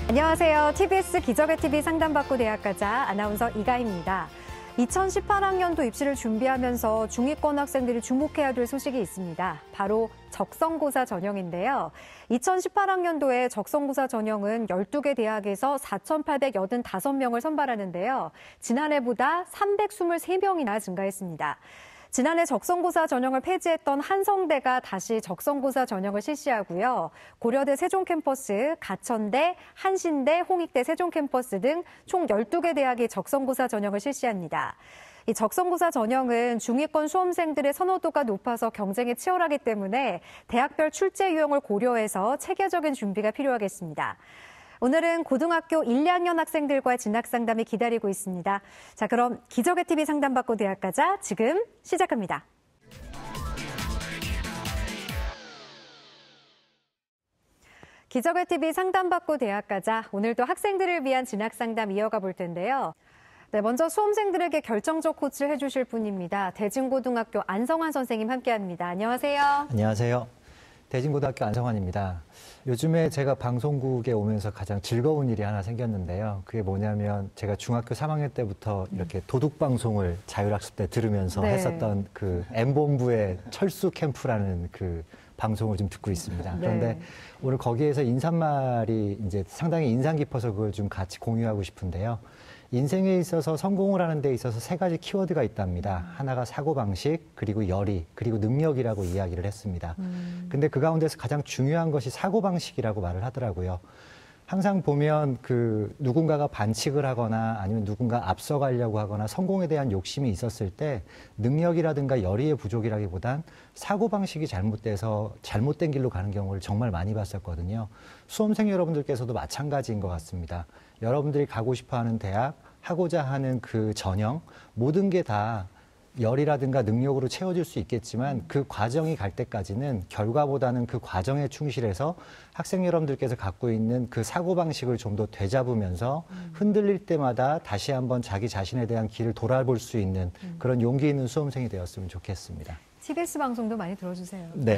안녕하세요. TBS 기적의 TV 상담받고 대학가자 아나운서 이가희입니다. 2018학년도 입시를 준비하면서 중위권 학생들이 주목해야 될 소식이 있습니다. 바로 적성고사 전형인데요. 2018학년도에 적성고사 전형은 12개 대학에서 4,885명을 선발하는데요. 지난해보다 323명이나 증가했습니다. 지난해 적성고사 전형을 폐지했던 한성대가 다시 적성고사 전형을 실시하고요. 고려대 세종캠퍼스, 가천대, 한신대, 홍익대 세종캠퍼스 등 총 12개 대학이 적성고사 전형을 실시합니다. 이 적성고사 전형은 중위권 수험생들의 선호도가 높아서 경쟁이 치열하기 때문에 대학별 출제 유형을 고려해서 체계적인 준비가 필요하겠습니다. 오늘은 고등학교 1, 2학년 학생들과의 진학상담이 기다리고 있습니다. 자, 그럼 기적의 TV 상담받고 대학가자 지금 시작합니다. 기적의 TV 상담받고 대학가자 오늘도 학생들을 위한 진학상담 이어가 볼 텐데요. 네, 먼저 수험생들에게 결정적 코치를 해주실 분입니다. 대진고등학교 안성환 선생님 함께합니다. 안녕하세요. 안녕하세요. 대진고등학교 안성환입니다. 요즘에 제가 방송국에 오면서 가장 즐거운 일이 하나 생겼는데요. 그게 뭐냐면 제가 중학교 3학년 때부터 이렇게 도둑방송을 자율학습 때 들으면서 했었던 그 M본부의 철수 캠프라는 그 방송을 좀 듣고 있습니다. 그런데 오늘 거기에서 인사말이 이제 상당히 인상 깊어서 그걸 좀 같이 공유하고 싶은데요. 인생에 있어서 성공을 하는 데 있어서 3가지 키워드가 있답니다. 하나가 사고방식, 그리고 열의, 그리고 능력이라고 이야기를 했습니다. 근데 그 가운데서 가장 중요한 것이 사고방식이라고 말을 하더라고요. 항상 보면 그 누군가가 반칙을 하거나 아니면 누군가 앞서가려고 하거나 성공에 대한 욕심이 있었을 때 능력이라든가 열의의 부족이라기보단 사고방식이 잘못돼서 잘못된 길로 가는 경우를 정말 많이 봤었거든요. 수험생 여러분들께서도 마찬가지인 것 같습니다. 여러분들이 가고 싶어하는 대학, 하고자 하는 그 전형, 모든 게 다 열이라든가 능력으로 채워질 수 있겠지만 그 과정이 갈 때까지는 결과보다는 그 과정에 충실해서 학생 여러분들께서 갖고 있는 그 사고방식을 좀 더 되잡으면서 흔들릴 때마다 다시 한번 자기 자신에 대한 길을 돌아볼 수 있는 그런 용기 있는 수험생이 되었으면 좋겠습니다. TBS 방송도 많이 들어주세요. 네.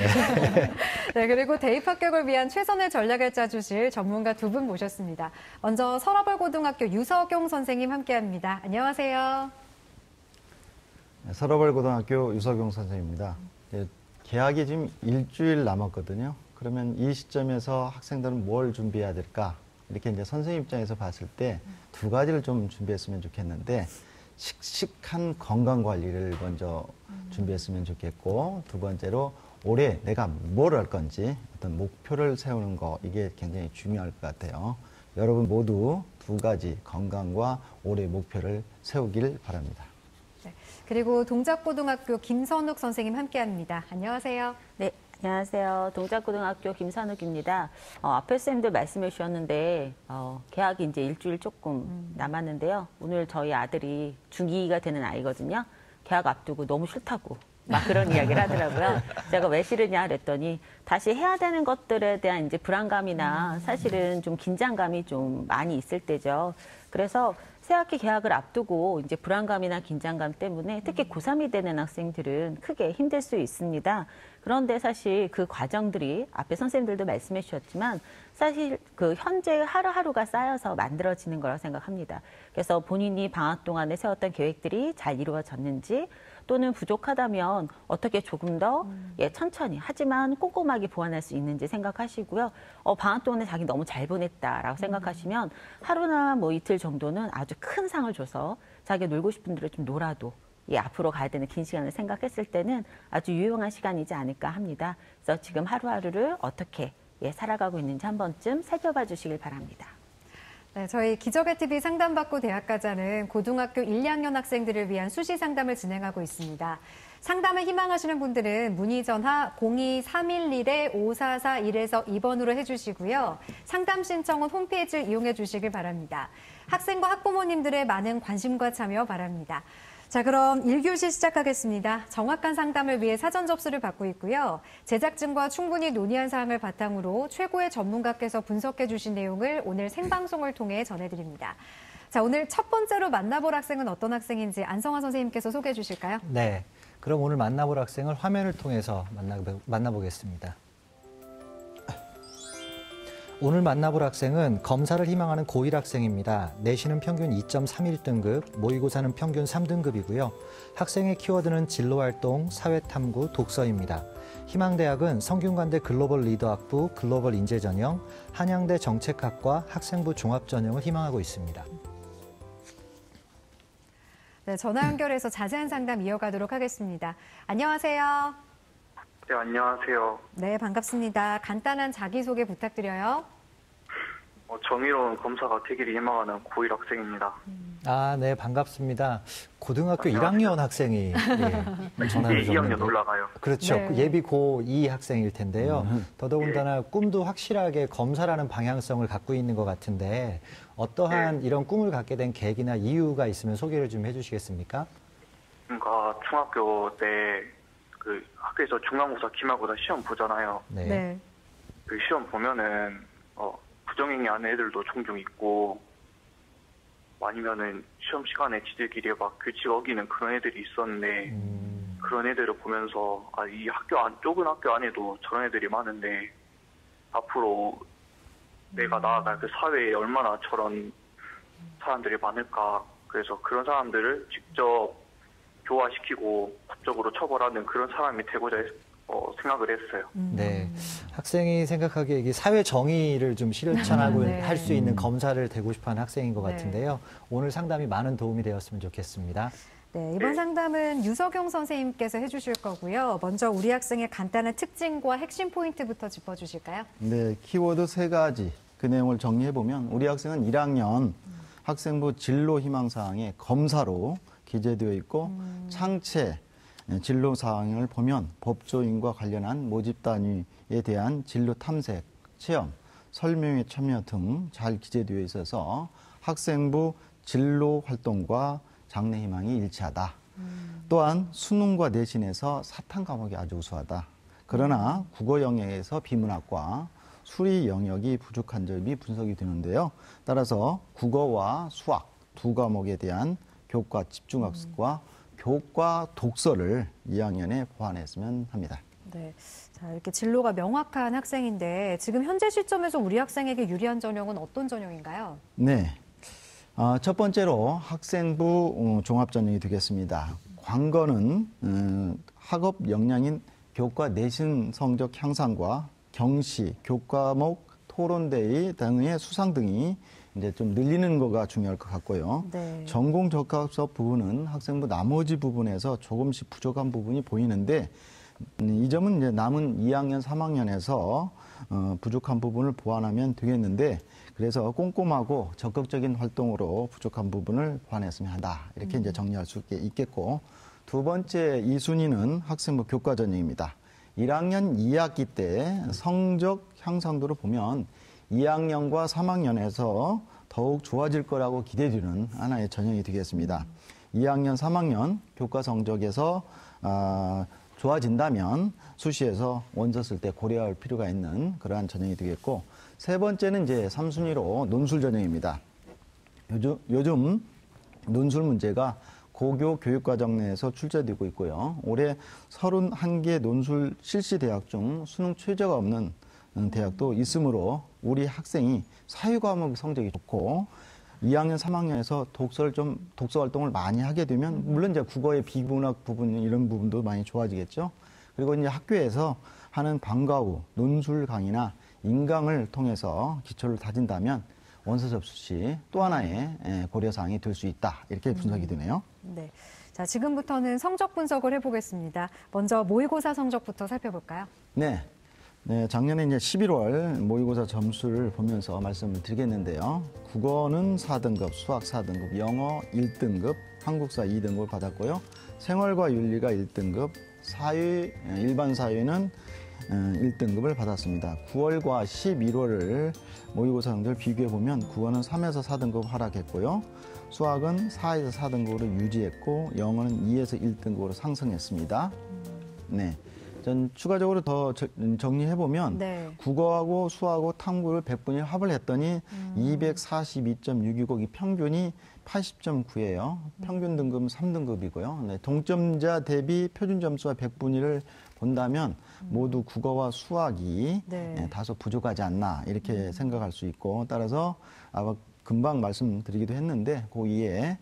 네, 그리고 대입 합격을 위한 최선의 전략을 짜주실 전문가 2분 모셨습니다. 먼저 서러벌고등학교 유석용 선생님 함께합니다. 안녕하세요. 서러벌고등학교 유석용 선생님입니다. 개학이 지금 일주일 남았거든요. 그러면 이 시점에서 학생들은 뭘 준비해야 될까? 이렇게 이제 선생님 입장에서 봤을 때 2가지를 좀 준비했으면 좋겠는데, 씩씩한 건강 관리를 먼저 준비했으면 좋겠고, 2번째로 올해 내가 뭘 할 건지 어떤 목표를 세우는 거, 이게 굉장히 중요할 것 같아요. 여러분 모두 2가지 건강과 올해 목표를 세우길 바랍니다. 네, 그리고 동작고등학교 김선욱 선생님 함께합니다. 안녕하세요. 네, 안녕하세요. 동작고등학교 김선욱입니다. 앞에 쌤들 말씀해 주셨는데 개학이 이제 일주일 조금 남았는데요. 오늘 저희 아들이 중2가 되는 아이거든요. 개학 앞두고 너무 싫다고 막 그런 이야기를 하더라고요. 제가 왜 싫으냐 그랬더니 다시 해야 되는 것들에 대한 이제 불안감이나 사실은 좀 긴장감이 좀 많이 있을 때죠. 그래서 새학기 개학을 앞두고 이제 불안감이나 긴장감 때문에 특히 고3이 되는 학생들은 크게 힘들 수 있습니다. 그런데 사실 그 과정들이 앞에 선생님들도 말씀해 주셨지만 사실 그 현재 하루하루가 쌓여서 만들어지는 거라고 생각합니다. 그래서 본인이 방학 동안에 세웠던 계획들이 잘 이루어졌는지 또는 부족하다면 어떻게 조금 더 천천히 하지만 꼼꼼하게 보완할 수 있는지 생각하시고요. 방학 동안에 자기 너무 잘 보냈다라고 생각하시면 하루나 뭐 이틀 정도는 아주 큰 상을 줘서 자기가 놀고 싶은 대로 좀 놀아도 앞으로 가야 되는 긴 시간을 생각했을 때는 아주 유용한 시간이지 않을까 합니다. 그래서 지금 하루하루를 어떻게 살아가고 있는지 한 번쯤 살펴봐 주시길 바랍니다. 네, 저희 기적의 TV 상담받고 대학가자는 고등학교 1, 2학년 학생들을 위한 수시 상담을 진행하고 있습니다. 상담을 희망하시는 분들은 문의 전화 02-311-5441에서 2번으로 해주시고요. 상담 신청은 홈페이지를 이용해 주시길 바랍니다. 학생과 학부모님들의 많은 관심과 참여 바랍니다. 자, 그럼 1교시 시작하겠습니다. 정확한 상담을 위해 사전 접수를 받고 있고요. 제작진과 충분히 논의한 사항을 바탕으로 최고의 전문가께서 분석해 주신 내용을 오늘 생방송을 통해 전해드립니다. 자, 오늘 첫 번째로 만나볼 학생은 어떤 학생인지 안성환 선생님께서 소개해 주실까요? 네, 그럼 오늘 만나볼 학생을 화면을 통해서 만나보겠습니다. 오늘 만나볼 학생은 검사를 희망하는 고1 학생입니다. 내신은 평균 2.31등급, 모의고사는 평균 3등급이고요. 학생의 키워드는 진로활동, 사회탐구, 독서입니다. 희망대학은 성균관대 글로벌 리더학부, 글로벌 인재전형, 한양대 정책학과, 학생부 종합전형을 희망하고 있습니다. 네, 전화 연결해서 자세한 상담 이어가도록 하겠습니다. 안녕하세요. 네, 안녕하세요. 네, 반갑습니다. 간단한 자기소개 부탁드려요. 정의로운 검사가 되기를 희망하는 고1 학생입니다. 아, 네, 반갑습니다. 고등학교 1학년 학생이 전화를 2학년 올라가요. 그렇죠. 네. 예비 고2 학생일 텐데요. 더더군다나 꿈도 확실하게 검사라는 방향성을 갖고 있는 것 같은데 어떠한 이런 꿈을 갖게 된 계기나 이유가 있으면 소개를 좀 해주시겠습니까? 그러니까 중학교 때 그 학교에서 중간고사, 기말고사 시험 보잖아요. 네. 네. 그 시험 보면은 부정행위 하는 애들도 종종 있고 아니면은 시험 시간에 지들끼리 막 규칙 어기는 그런 애들이 있었는데 그런 애들을 보면서 이 좁은 학교 안에도 저런 애들이 많은데 앞으로 내가 나아갈 그 사회에 얼마나 저런 사람들이 많을까. 그래서 그런 사람들을 직접 교화시키고 법적으로 처벌하는 그런 사람이 되고자 생각을 했어요. 네. 학생이 생각하기에 이게 사회 정의를 좀 실천하고 네. 할 수 있는 검사를 되고 싶어 하는 학생인 것 네. 같은데요. 오늘 상담이 많은 도움이 되었으면 좋겠습니다. 네, 이번 상담은 유석용 선생님께서 해주실 거고요. 먼저 우리 학생의 간단한 특징과 핵심 포인트부터 짚어주실까요? 네, 키워드 3가지. 그 내용을 정리해보면 우리 학생은 1학년 학생부 진로 희망사항에 검사로 기재되어 있고 창체 진로 사항을 보면 법조인과 관련한 모집 단위에 대한 진로 탐색, 체험, 설명회 참여 등 잘 기재되어 있어서 학생부 진로 활동과 장래 희망이 일치하다. 또한 수능과 내신에서 사탐 과목이 아주 우수하다. 그러나 국어 영역에서 비문학과 수리 영역이 부족한 점이 분석이 되는데요. 따라서 국어와 수학 두 과목에 대한 교과 집중학습과 교과 독서를 2학년에 보완했으면 합니다. 네, 자 이렇게 진로가 명확한 학생인데 지금 현재 시점에서 우리 학생에게 유리한 전형은 어떤 전형인가요? 네, 첫 번째로 학생부 종합전형이 되겠습니다. 관건은 학업 역량인 교과 내신 성적 향상과 경시, 교과목, 토론대회 등의 수상 등이 이제 좀 늘리는 거가 중요할 것 같고요. 네. 전공 적합성 부분은 학생부 나머지 부분에서 조금씩 부족한 부분이 보이는데 이 점은 이제 남은 2학년, 3학년에서 부족한 부분을 보완하면 되겠는데 그래서 꼼꼼하고 적극적인 활동으로 부족한 부분을 보완했으면 한다. 이렇게 이제 정리할 수 있겠고 두 번째 2순위는 학생부 교과 전형입니다. 1학년 2학기 때 성적 향상도를 보면 2학년과 3학년에서 더욱 좋아질 거라고 기대되는 하나의 전형이 되겠습니다. 2학년, 3학년 교과 성적에서 좋아진다면 수시에서 원서 쓸 때 고려할 필요가 있는 그러한 전형이 되겠고 세 번째는 이제 3순위로 논술 전형입니다. 요즘 논술 문제가 고교 교육과정 내에서 출제되고 있고요. 올해 31개 논술 실시 대학 중 수능 최저가 없는 대학도 있으므로 우리 학생이 사회과목 성적이 좋고 2학년, 3학년에서 독서 활동을 많이 하게 되면 물론 이제 국어의 비문학 부분 이런 부분도 많이 좋아지겠죠. 그리고 이제 학교에서 하는 방과 후 논술 강의나 인강을 통해서 기초를 다진다면 원서 접수 시 또 하나의 고려 사항이 될 수 있다. 이렇게 분석이 되네요. 네. 자, 지금부터는 성적 분석을 해보겠습니다. 먼저 모의고사 성적부터 살펴볼까요? 네. 네, 작년에 이제 11월 모의고사 점수를 보면서 말씀을 드리겠는데요. 국어는 4등급, 수학 4등급, 영어 1등급, 한국사 2등급을 받았고요. 생활과 윤리가 1등급, 일반 사회는 1등급을 받았습니다. 9월과 11월을 모의고사 성적을 비교해보면 국어는 3에서 4등급 하락했고요. 수학은 4에서 4등급으로 유지했고 영어는 2에서 1등급으로 상승했습니다. 네. 전 추가적으로 더 정리해보면 네. 국어하고 수학하고 탐구를 100분위 합을 했더니 242.620, 이 평균이 80.9예요. 평균 등급은 3등급이고요. 네, 동점자 대비 표준 점수와 100분위를 본다면 모두 국어와 수학이 네. 다소 부족하지 않나 이렇게 생각할 수 있고, 따라서 아마 금방 말씀드리기도 했는데 고2에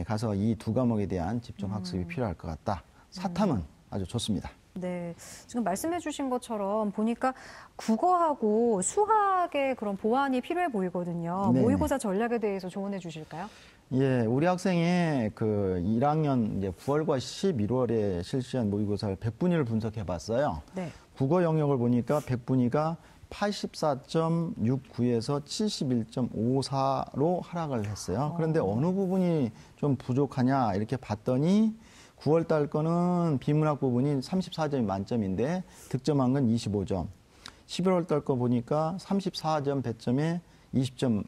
가서 이 두 과목에 대한 집중 학습이 필요할 것 같다. 사탐은 아주 좋습니다. 네, 지금 말씀해 주신 것처럼 보니까 국어하고 수학의 그런 보완이 필요해 보이거든요. 네네. 모의고사 전략에 대해서 조언해 주실까요? 예, 우리 학생의 그 1학년 이제 9월과 11월에 실시한 모의고사를 100분위를 분석해 봤어요. 네. 국어 영역을 보니까 100분위가 84.69에서 71.54로 하락을 했어요. 그런데 어느 부분이 좀 부족하냐 이렇게 봤더니 9월 달 거는 비문학 부분이 34점이 만점인데 득점한 건 25점. 11월 달 거 보니까 34점 배점에 20점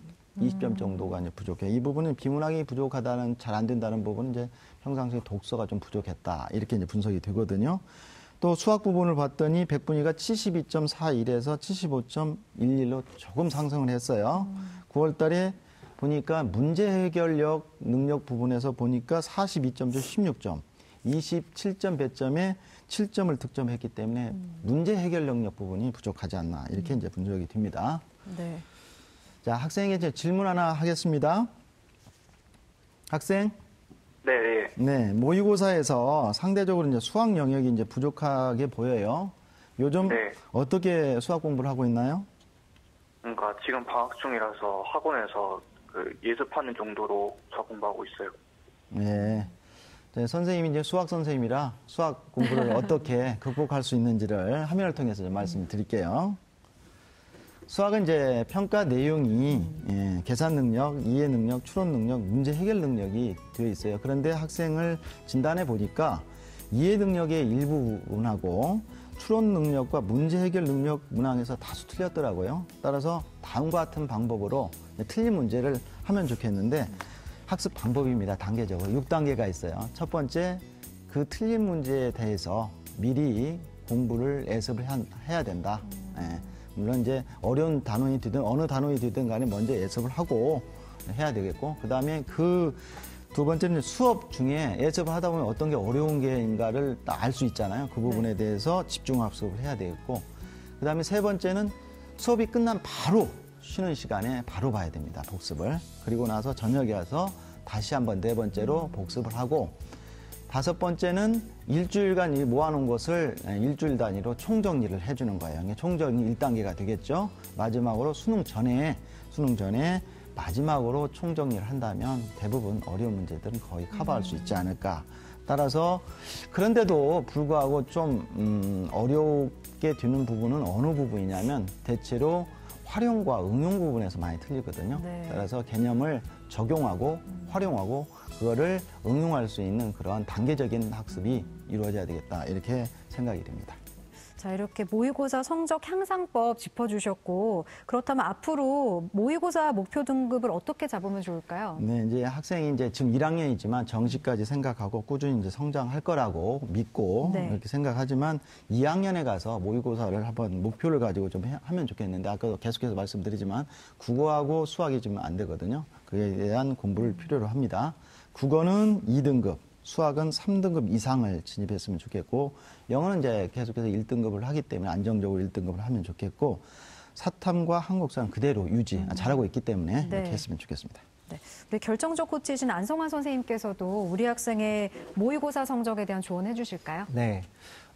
정도가 이제 부족해. 이 부분은 비문학이 부족하다는, 잘 안 된다는 부분은 이제 평상시에 독서가 좀 부족했다. 이렇게 이제 분석이 되거든요. 또 수학 부분을 봤더니 100분위가 72.41에서 75.11로 조금 상승을 했어요. 9월 달에 보니까 문제 해결력 능력 부분에서 보니까 42점 중 16점, 27점 배점에 7점을 득점했기 때문에 문제 해결 능력 부분이 부족하지 않나 이렇게 이제 분석이 됩니다. 네. 자, 학생에게 이제 질문 하나 하겠습니다. 학생, 네, 네, 모의고사에서 상대적으로 이제 수학 영역이 이제 부족하게 보여요. 요즘 네. 어떻게 수학 공부를 하고 있나요? 그러니까 지금 방학 중이라서 학원에서 그 예습하는 정도로 수학 공부하고 있어요. 네. 네, 선생님이 이제 수학 선생님이라 수학 공부를 어떻게 극복할 수 있는지를 화면을 통해서 좀 말씀드릴게요. 수학은 이제 평가 내용이 계산 능력, 이해 능력, 추론 능력, 문제 해결 능력이 되어 있어요. 그런데 학생을 진단해 보니까 이해 능력의 일부 문항하고 추론 능력과 문제 해결 능력 문항에서 다소 틀렸더라고요. 따라서 다음과 같은 방법으로 틀린 문제를 하면 좋겠는데, 학습 방법입니다. 단계적으로 6단계가 있어요. 첫 번째, 그 틀린 문제에 대해서 미리 공부를 예습을 해야 된다. 물론 이제 어려운 단원이 되든 어느 단원이 되든 간에 먼저 예습을 하고 해야 되겠고, 그 다음에 그 두 번째는 수업 중에 예습을 하다 보면 어떤 게 어려운 게인가를 알 수 있잖아요. 그 부분에 대해서 집중 학습을 해야 되겠고, 그 다음에 세 번째는 수업이 끝난 바로 쉬는 시간에 바로 봐야 됩니다. 복습을. 그리고 나서 저녁에 와서 다시 한번 네 번째로 복습을 하고, 다섯 번째는 일주일간 모아놓은 것을 일주일 단위로 총정리를 해주는 거예요. 이게 총정리 1단계가 되겠죠. 마지막으로 수능 전에 마지막으로 총정리를 한다면 대부분 어려운 문제들은 거의 커버할 수 있지 않을까. 따라서 그런데도 불구하고 좀 어렵게 되는 부분은 어느 부분이냐면 대체로 활용과 응용 부분에서 많이 틀리거든요. 네. 따라서 개념을 적용하고 활용하고 그거를 응용할 수 있는 그런 단계적인 학습이 이루어져야 되겠다, 이렇게 생각이 됩니다. 자, 이렇게 모의고사 성적 향상법 짚어주셨고, 그렇다면 앞으로 모의고사 목표 등급을 어떻게 잡으면 좋을까요? 네, 이제 학생이 이제 지금 1학년이지만 정시까지 생각하고 꾸준히 이제 성장할 거라고 믿고 네. 이렇게 생각하지만 2학년에 가서 모의고사를 한번 목표를 가지고 좀 하면 좋겠는데, 아까도 계속해서 말씀드리지만 국어하고 수학이 지금 안 되거든요. 그에 대한 공부를 필요로 합니다. 국어는 2등급, 수학은 3등급 이상을 진입했으면 좋겠고, 영어는 이제 계속해서 1등급을 하기 때문에 안정적으로 1등급을 하면 좋겠고, 사탐과 한국사는 그대로 유지, 잘하고 있기 때문에 네. 이렇게 했으면 좋겠습니다. 네. 우리 결정적 코치이신 안성환 선생님께서도 우리 학생의 모의고사 성적에 대한 조언해 주실까요? 네.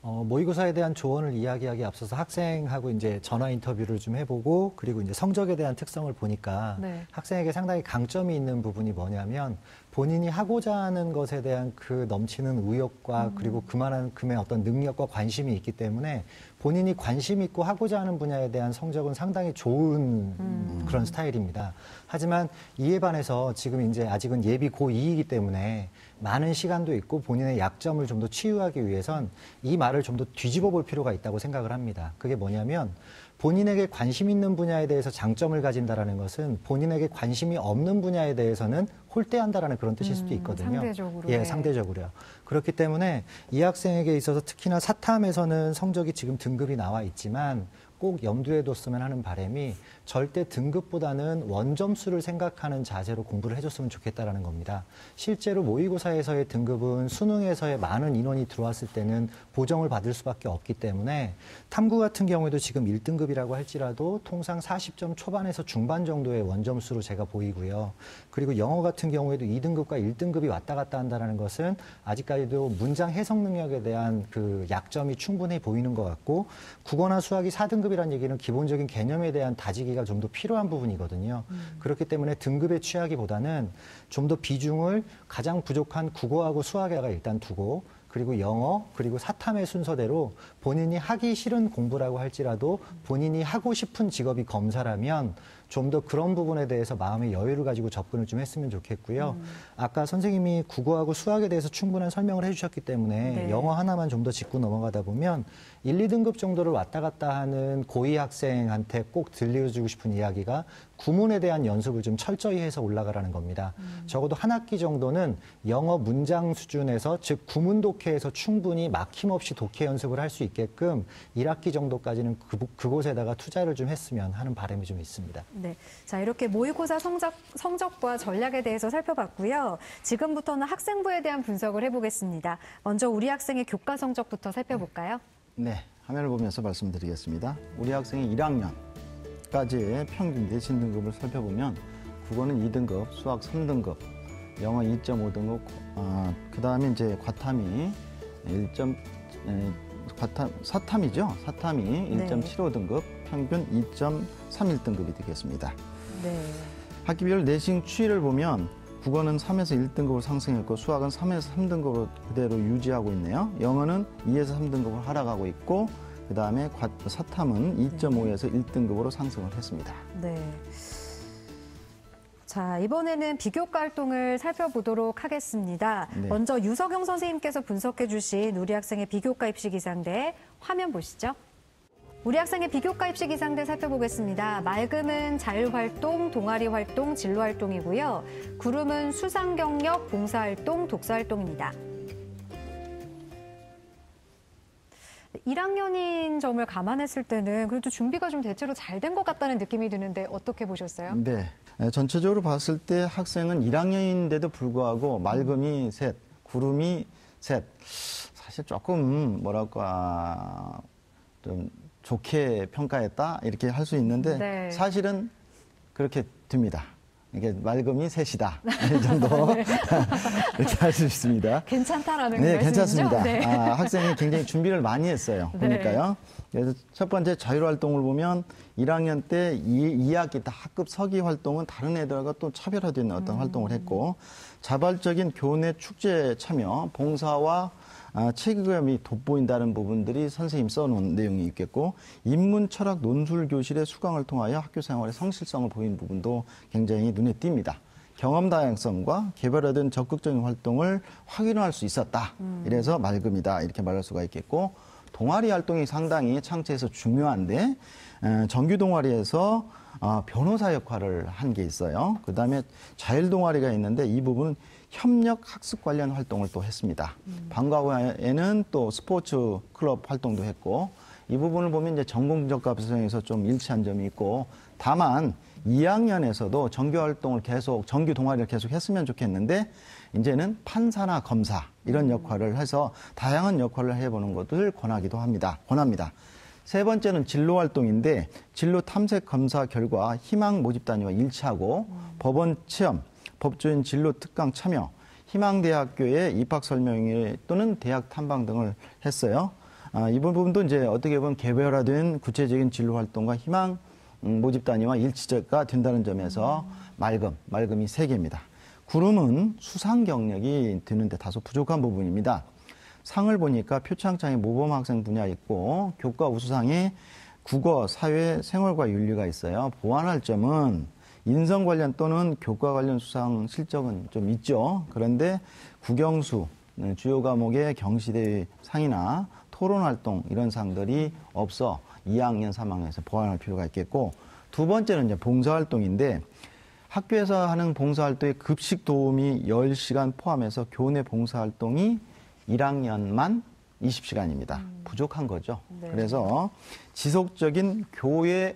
모의고사에 대한 조언을 이야기하기에 앞서서 학생하고 이제 전화 인터뷰를 좀 해보고, 그리고 이제 성적에 대한 특성을 보니까 네. 학생에게 상당히 강점이 있는 부분이 뭐냐면, 본인이 하고자 하는 것에 대한 그 넘치는 의욕과 그리고 그만큼의 어떤 능력과 관심이 있기 때문에 본인이 관심 있고 하고자 하는 분야에 대한 성적은 상당히 좋은 그런 스타일입니다. 하지만 이에 반해서 지금 이제 아직은 예비 고2이기 때문에 많은 시간도 있고 본인의 약점을 좀 더 치유하기 위해선 이 말을 좀 더 뒤집어 볼 필요가 있다고 생각을 합니다. 그게 뭐냐면, 본인에게 관심 있는 분야에 대해서 장점을 가진다라는 것은 본인에게 관심이 없는 분야에 대해서는 홀대한다라는 그런 뜻일 수도 있거든요. 상대적으로. 예, 네. 상대적으로요. 그렇기 때문에 이 학생에게 있어서 특히나 사탐에서는 성적이 지금 등급이 나와 있지만 꼭 염두에 뒀으면 하는 바람이 절대 등급보다는 원점수를 생각하는 자세로 공부를 해줬으면 좋겠다라는 겁니다. 실제로 모의고사에서의 등급은 수능에서의 많은 인원이 들어왔을 때는 보정을 받을 수밖에 없기 때문에 탐구 같은 경우에도 지금 1등급이라고 할지라도 통상 40점 초반에서 중반 정도의 원점수로 제가 보이고요. 그리고 영어 같은 경우에도 2등급과 1등급이 왔다 갔다 한다는 것은 아직까지도 문장 해석 능력에 대한 그 약점이 충분히 보이는 것 같고, 국어나 수학이 4등급이라는 얘기는 기본적인 개념에 대한 다지기가 좀 더 필요한 부분이거든요. 그렇기 때문에 등급에 취하기보다는 좀 더 비중을 가장 부족한 국어하고 수학에다가 일단 두고, 그리고 영어, 그리고 사탐의 순서대로 본인이 하기 싫은 공부라고 할지라도 본인이 하고 싶은 직업이 검사라면 좀 더 그런 부분에 대해서 마음의 여유를 가지고 접근을 좀 했으면 좋겠고요. 아까 선생님이 국어하고 수학에 대해서 충분한 설명을 해주셨기 때문에 네. 영어 하나만 좀 더 짚고 넘어가다 보면 1, 2등급 정도를 왔다 갔다 하는 고2 학생한테 꼭 들려주고 싶은 이야기가 구문에 대한 연습을 좀 철저히 해서 올라가라는 겁니다. 적어도 한 학기 정도는 영어 문장 수준에서, 즉 구문 독해에서 충분히 막힘없이 독해 연습을 할 수 있게끔 1학기 정도까지는 그곳에다가 투자를 좀 했으면 하는 바람이 좀 있습니다. 네. 자, 이렇게 모의고사 성적과 전략에 대해서 살펴봤고요. 지금부터는 학생부에 대한 분석을 해보겠습니다. 먼저 우리 학생의 교과 성적부터 살펴볼까요? 네, 화면을 보면서 말씀드리겠습니다. 우리 학생이 1학년까지의 평균 내신 등급을 살펴보면 국어는 2등급, 수학 3등급, 영어 2.5등급, 그 다음에 이제 과탐이 사탐이죠. 사탐이 네. 1.75등급, 평균 2.31등급이 되겠습니다. 네. 학기별 내신 추이를 보면 국어는 3에서 1등급으로 상승했고 수학은 3에서 3등급으로 그대로 유지하고 있네요. 영어는 2에서 3등급으로 하락하고 있고 그 다음에 사탐은 2.5에서 1등급으로 상승을 했습니다. 네. 자, 이번에는 비교과 활동을 살펴보도록 하겠습니다. 네. 먼저 유석영 선생님께서 분석해 주신 우리 학생의 비교과 입시 기상대 화면 보시죠. 우리 학생의 비교과 입시 기상대 살펴보겠습니다. 맑음은 자율활동, 동아리활동, 진로활동이고요. 구름은 수상경력, 봉사활동, 독서활동입니다. 1학년인 점을 감안했을 때는 그래도 준비가 좀 대체로 잘 된 것 같다는 느낌이 드는데 어떻게 보셨어요? 네. 전체적으로 봤을 때 학생은 1학년인데도 불구하고 맑음이 셋, 구름이 셋. 사실 조금 뭐랄까 좀 좋게 평가했다 이렇게 할 수 있는데 네. 사실은 그렇게 됩니다. 이게 맑음이 셋이다 이 정도 네. 이렇게 할 수 있습니다. 괜찮다라는 네, 말씀이죠? 괜찮습니다. 네. 학생이 굉장히 준비를 많이 했어요. 네. 보니까요. 그래서 첫 번째 자율활동을 보면 1학년 때 2학기 때 학급 서기 활동은 다른 애들과 또 차별화된 어떤 활동을 했고 자발적인 교내 축제 참여, 봉사와 책임감이 돋보인다는 부분들이 선생님 써놓은 내용이 있겠고 인문, 철학, 논술 교실의 수강을 통하여 학교 생활의 성실성을 보이는 부분도 굉장히 눈에 띕니다. 경험 다양성과 개별화된 적극적인 활동을 확인할 수 있었다. 이래서 맑음이다 이렇게 말할 수가 있겠고 동아리 활동이 상당히 창체에서 중요한데 정규 동아리에서 변호사 역할을 한 게 있어요. 그다음에 자율 동아리가 있는데 이 부분은 협력 학습 관련 활동을 또 했습니다. 방과후에는 또 스포츠 클럽 활동도 했고 이 부분을 보면 이제 전공적 감성에서 좀 일치한 점이 있고 다만 2학년에서도 정규 활동을 계속 정규 동아리를 계속 했으면 좋겠는데 이제는 판사나 검사 이런 역할을 해서 다양한 역할을 해보는 것을 권합니다. 세 번째는 진로 활동인데 진로 탐색 검사 결과 희망 모집 단위와 일치하고 법원 체험, 법조인 진로 특강 참여, 희망대학교의 입학 설명회 또는 대학 탐방 등을 했어요. 이 부분도 이제 어떻게 보면 개별화된 구체적인 진로 활동과 희망 모집 단위와 일치가 된다는 점에서 맑음이 3개입니다. 구름은 수상 경력이 드는데 다소 부족한 부분입니다. 상을 보니까 표창장에 모범 학생 분야 있고 교과 우수상에 국어, 사회, 생활과 윤리가 있어요. 보완할 점은 인성 관련 또는 교과 관련 수상 실적은 좀 있죠. 그런데 국영수, 주요 과목의 경시대 상이나 토론 활동 이런 상들이 없어 2학년, 3학년에서 보완할 필요가 있겠고 두 번째는 이제 봉사활동인데 학교에서 하는 봉사활동에 급식 도우미 10시간 포함해서 교내 봉사활동이 1학년만 20시간입니다. 부족한 거죠. 네. 그래서 지속적인 교외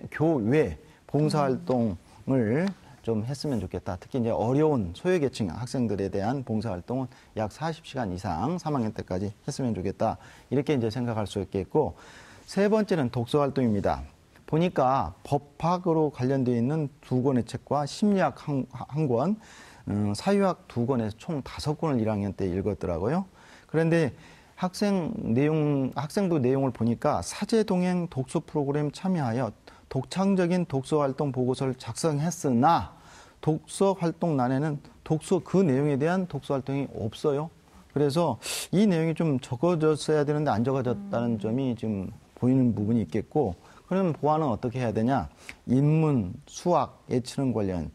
봉사활동을 좀 했으면 좋겠다. 특히 이제 어려운 소외계층 학생들에 대한 봉사활동은 약 40시간 이상 3학년 때까지 했으면 좋겠다. 이렇게 이제 생각할 수 있겠고, 세 번째는 독서활동입니다. 보니까 법학으로 관련되어 있는 2권의 책과 심리학 1권, 사유학 2권에서 총 5권을 1학년 때 읽었더라고요. 그런데 학생부 내용을 보니까 사제동행 독서 프로그램 참여하여 독창적인 독서활동 보고서를 작성했으나 독서활동란에는 그 내용에 대한 독서활동이 없어요. 그래서 이 내용이 좀 적어졌어야 되는데 안 적어졌다는 점이 지금 보이는 부분이 있겠고, 그러면 보완은 어떻게 해야 되냐? 인문, 수학, 예체능 관련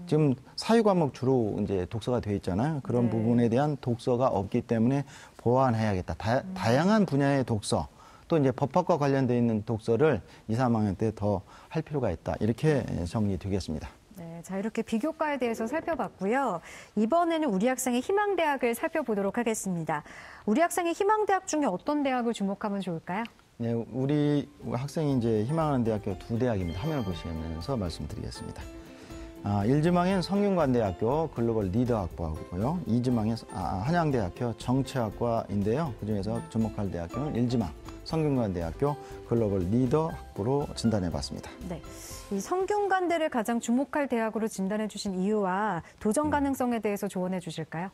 지금 사유 과목 주로 이제 독서가 되어 있잖아요. 그런 네. 부분에 대한 독서가 없기 때문에 보완해야겠다. 다양한 분야의 독서, 또 이제 법학과 관련되어 있는 독서를 2, 3학년 때 더 할 필요가 있다. 이렇게 정리되겠습니다. 네, 자 이렇게 비교과에 대해서 살펴봤고요. 이번에는 우리 학생의 희망대학을 살펴보도록 하겠습니다. 우리 학생의 희망대학 중에 어떤 대학을 주목하면 좋을까요? 네, 우리 학생이 이제 희망하는 대학교 2대학입니다. 화면을 보시면서 말씀드리겠습니다. 1지망엔 성균관대학교 글로벌 리더학부하고요. 2지망엔 한양대학교 정치학과인데요. 그중에서 주목할 대학교는 1지망 성균관대학교 글로벌 리더학부로 진단해봤습니다. 네, 이 성균관대를 가장 주목할 대학으로 진단해 주신 이유와 도전 가능성에 대해서 조언해 주실까요?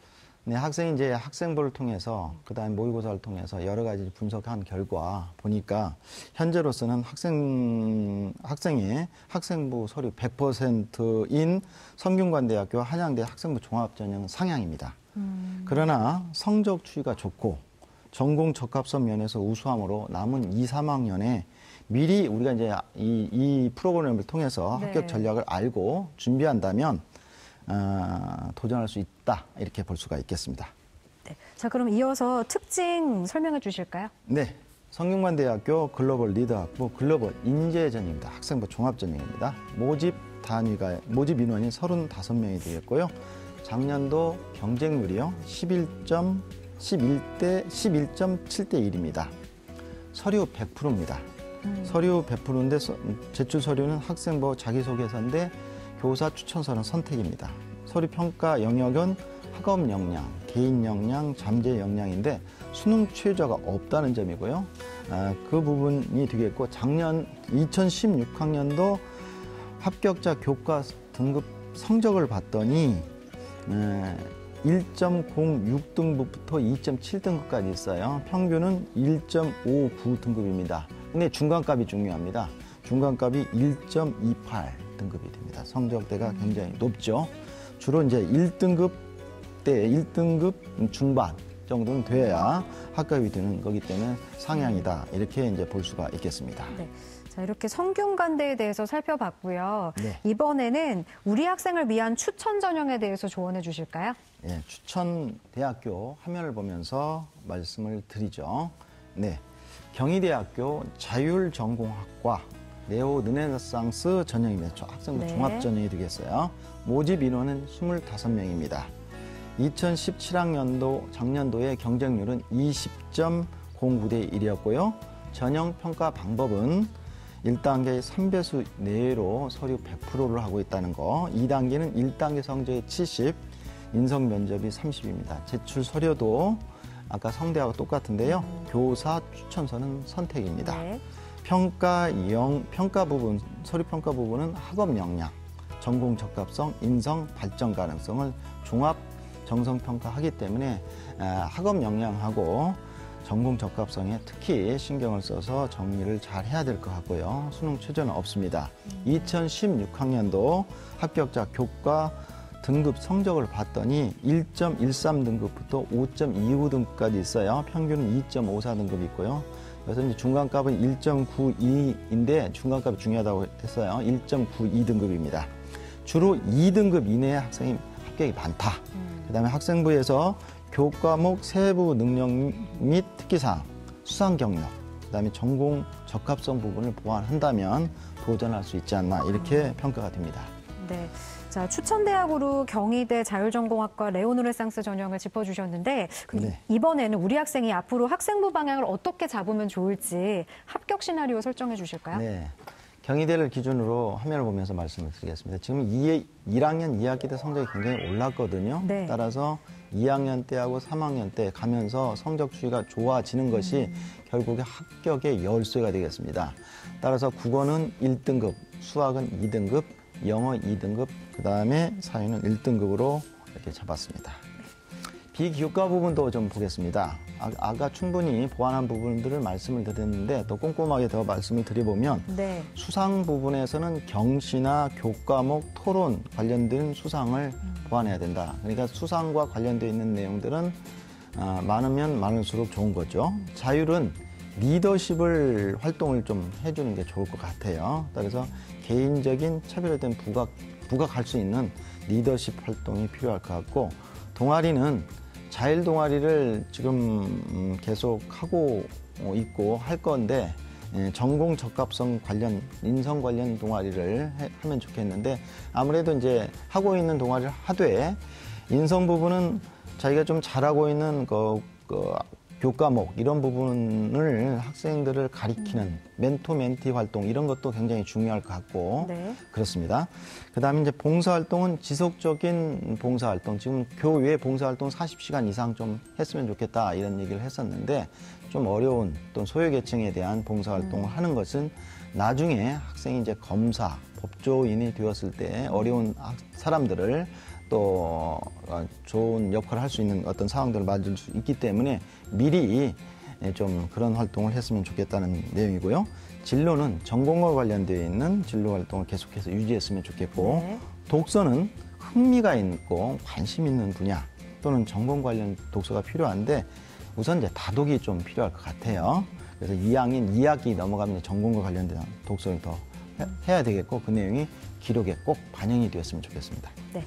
네, 학생이 이제 학생부를 통해서 그다음에 모의고사를 통해서 여러 가지 분석한 결과 보니까 현재로서는 학생의 학생부 서류 100%인 성균관대학교 한양대 학생부 종합전형은 상향입니다. 그러나 성적 추이가 좋고 전공 적합성 면에서 우수함으로 남은 2, 3학년에 미리 우리가 이제 이 프로그램을 통해서 네. 합격 전략을 알고 준비한다면 도전할 수 있다, 이렇게 볼 수가 있겠습니다. 네, 자 그럼 이어서 특징 설명해 주실까요? 네, 성균관대학교 글로벌 리더학부 글로벌 인재전입니다. 학생부 종합전형입니다. 모집 인원이 35명이 되겠고요. 작년도 경쟁률이요 11.7대 1입니다. 서류 100%입니다. 서류 100%인데 제출 서류는 학생부 자기소개서인데 교사 추천서는 선택입니다. 서류 평가 영역은 학업 역량, 개인 역량, 잠재 역량인데 수능 최저가 없다는 점이고요. 그 부분이 되겠고, 작년 2016학년도 합격자 교과 등급 성적을 봤더니 1.06등급부터 2.7등급까지 있어요. 평균은 1.59등급입니다. 근데 중간값이 중요합니다. 중간값이 1.28등급이 됩니다. 성적대가 굉장히 높죠. 주로 이제 1등급 중반 정도는 돼야 합격이 되는 거기 때문에 상향이다, 이렇게 이제 볼 수가 있겠습니다. 네. 자, 이렇게 성균관대에 대해서 살펴봤고요. 네. 이번에는 우리 학생을 위한 추천 전형에 대해서 조언해 주실까요? 예, 추천 대학교 화면을 보면서 말씀을 드리죠. 네, 경희대학교 자율전공학과 네오 르네상스 전형입니다. 학생부 네. 종합 전형이 되겠어요. 모집 인원은 25명입니다. 2017학년도 작년도의 경쟁률은 20.09대 1이었고요. 전형 평가 방법은 1단계 3배수 내외로 서류 100%를 하고 있다는 거, 2단계는 1단계 성적이 70, 인성 면접이 30입니다. 제출 서류도 아까 성대하고 똑같은데요. 교사 추천서는 선택입니다. 네. 평가 부분, 서류 평가 부분은 학업 역량, 전공 적합성, 인성 발전 가능성을 종합 정성 평가하기 때문에 학업 역량하고 전공 적합성에 특히 신경을 써서 정리를 잘 해야 될 것 같고요. 수능 최저는 없습니다. 2016학년도 합격자 교과 등급 성적을 봤더니 1.13등급부터 5.25등급까지 있어요. 평균은 2.54등급이 있고요. 그래서 이제 중간값은 1.92인데 중간값이 중요하다고 했어요. 1.92등급입니다. 주로 2등급 이내의 학생이 합격이 많다. 그다음에 학생부에서 교과목 세부 능력 및 특기사항, 수상 경력, 그다음에 전공 적합성 부분을 보완한다면 도전할 수 있지 않나, 이렇게 평가가 됩니다. 네. 자, 추천대학으로 경희대 자율전공학과 레오노르상스 전형을 짚어주셨는데 네. 이번에는 우리 학생이 앞으로 학생부 방향을 어떻게 잡으면 좋을지 합격 시나리오 설정해 주실까요? 네. 경희대를 기준으로 화면을 보면서 말씀을 드리겠습니다. 지금 1학년 2학기 때 성적이 굉장히 올랐거든요. 네. 따라서 2학년 때하고 3학년 때 가면서 성적 추이가 좋아지는 것이 결국에 합격의 열쇠가 되겠습니다. 따라서 국어는 1등급, 수학은 2등급, 영어 2등급, 그다음에 사회는 1등급으로 이렇게 잡았습니다. 비교과 부분도 좀 보겠습니다. 아까 충분히 보완한 부분들을 말씀을 드렸는데 또 꼼꼼하게 더 말씀을 드려보면 네. 수상 부분에서는 경시나 교과목, 토론 관련된 수상을 보완해야 된다. 그러니까 수상과 관련되어 있는 내용들은 많으면 많을수록 좋은 거죠. 자율은 리더십을 활동을 좀 해주는 게 좋을 것 같아요. 그래서 개인적인 차별화된 부각할 수 있는 리더십 활동이 필요할 것 같고, 동아리는 자율 동아리를 지금 계속 하고 있고 할 건데 전공 적합성 관련, 인성 관련 동아리를 하면 좋겠는데, 아무래도 이제 하고 있는 동아리를 하되 인성 부분은 자기가 좀 잘하고 있는 교과목 이런 부분을 학생들을 가리키는 멘토 멘티 활동 이런 것도 굉장히 중요할 것 같고 네. 그렇습니다. 그다음에 이제 봉사활동은 지속적인 봉사활동, 지금 교외 봉사활동 40시간 이상 좀 했으면 좋겠다 이런 얘기를 했었는데, 좀 어려운 또 소외계층에 대한 봉사활동을 하는 것은 나중에 학생이 이제 검사, 법조인이 되었을 때 어려운 사람들을 또 좋은 역할을 할 수 있는 어떤 상황들을 맞을 수 있기 때문에 미리 좀 그런 활동을 했으면 좋겠다는 내용이고요. 진로는 전공과 관련되어 있는 진로 활동을 계속해서 유지했으면 좋겠고, 네. 독서는 흥미가 있고 관심 있는 분야 또는 전공 관련 독서가 필요한데 우선 이제 다독이 좀 필요할 것 같아요. 그래서 2학기 넘어가면 전공과 관련된 독서를 더 해야 되겠고, 그 내용이 기록에 꼭 반영이 되었으면 좋겠습니다. 네.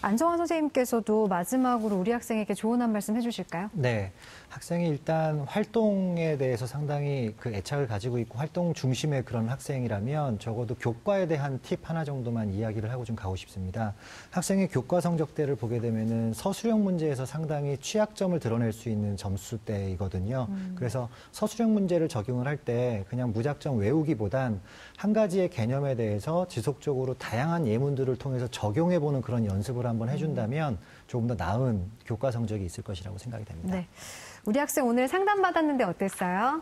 안정환 선생님께서도 마지막으로 우리 학생에게 조언 한 말씀 해주실까요? 네. 학생이 일단 활동에 대해서 상당히 그 애착을 가지고 있고 활동 중심의 그런 학생이라면 적어도 교과에 대한 팁 하나 정도만 이야기를 하고 좀 가고 싶습니다. 학생의 교과 성적대를 보게 되면은 서술형 문제에서 상당히 취약점을 드러낼 수 있는 점수대이거든요. 그래서 서술형 문제를 적용을 할 때 그냥 무작정 외우기보단 한 가지의 개념에 대해서 지속적으로 다양한 예문들을 통해서 적용해보는 그런 연습을 한번 해준다면 조금 더 나은 교과 성적이 있을 것이라고 생각이 됩니다. 네. 우리 학생 오늘 상담 받았는데 어땠어요?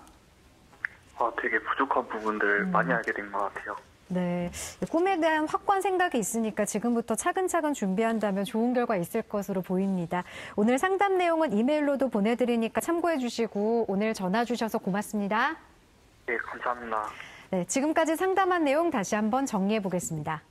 되게 부족한 부분들 많이 알게 된 것 같아요. 네. 꿈에 대한 확고한 생각이 있으니까 지금부터 차근차근 준비한다면 좋은 결과 있을 것으로 보입니다. 오늘 상담 내용은 이메일로도 보내드리니까 참고해 주시고 오늘 전화 주셔서 고맙습니다. 네, 감사합니다. 네, 지금까지 상담한 내용 다시 한번 정리해 보겠습니다.